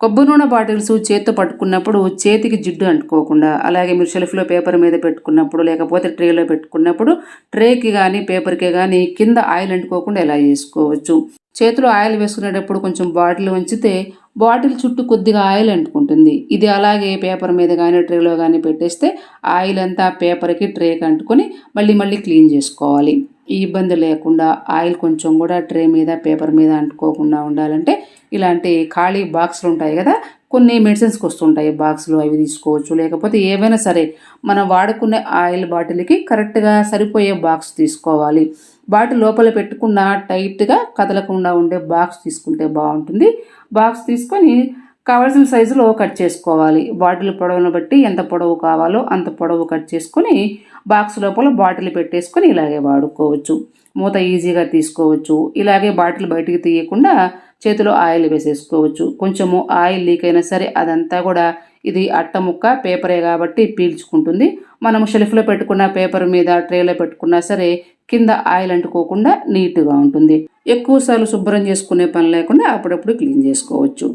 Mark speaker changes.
Speaker 1: కొబ్బరి నూనె బాటిల్స్ చేత్తో పట్టుకున్నప్పుడు చేతికి జిడ్డు అంటుకోకుండా, అలాగే మీరు షెల్ఫ్లో పేపర్ మీద పెట్టుకున్నప్పుడు లేకపోతే ట్రేలో పెట్టుకున్నప్పుడు ట్రేకి కానీ పేపర్కి కానీ కింద ఆయిల్ అంటుకోకుండా ఎలా చేసుకోవచ్చు. చేతిలో ఆయిల్ వేసుకునేటప్పుడు కొంచెం బాటిల్ ఉంచితే బాటిల్ చుట్టూ కొద్దిగా ఆయిల్ అంటుకుంటుంది. ఇది అలాగే పేపర్ మీద కానీ ట్రేలో కానీ పెట్టేస్తే ఆయిల్ అంతా పేపర్కి ట్రేకి అంటుకొని మళ్ళీ మళ్ళీ క్లీన్ చేసుకోవాలి. ఈ ఇబ్బంది లేకుండా ఆయిల్ కొంచెం కూడా ట్రే మీద పేపర్ మీద అంటుకోకుండా ఉండాలంటే ఇలాంటి ఖాళీ బాక్సులు ఉంటాయి కదా, కొన్ని మెడిసిన్స్కి వస్తుంటాయి బాక్సులు, అవి తీసుకోవచ్చు. లేకపోతే ఏవైనా సరే మనం వాడుకునే ఆయిల్ బాటిల్కి కరెక్ట్గా సరిపోయే బాక్స్ తీసుకోవాలి. బాటిల్ లోపల పెట్టుకున్న టైట్గా కదలకుండా ఉండే బాక్స్ తీసుకుంటే బాగుంటుంది. బాక్స్ తీసుకొని కావాల్సిన సైజులో కట్ చేసుకోవాలి. బాటిల్ పొడవును బట్టి ఎంత పొడవు కావాలో అంత పొడవు కట్ చేసుకొని బాక్స్ లోపల బాటిల్ పెట్టేసుకొని ఇలాగే వాడుకోవచ్చు. మూత ఈజీగా తీసుకోవచ్చు. ఇలాగే బాటిల్ బయటికి తీయకుండా చేతిలో ఆయిల్ వేసేసుకోవచ్చు. కొంచెము ఆయిల్ లీక్ అయినా సరే అదంతా కూడా, ఇది అట్ట ముక్క పేపరే కాబట్టి పీల్చుకుంటుంది. మనం షెల్ఫ్లో పెట్టుకున్న పేపర్ మీద ట్రేలో పెట్టుకున్నా సరే కింద ఆయిల్ అంటుకోకుండా నీట్గా ఉంటుంది. ఎక్కువసార్లు శుభ్రం చేసుకునే పని లేకుండా అప్పుడప్పుడు క్లీన్ చేసుకోవచ్చు.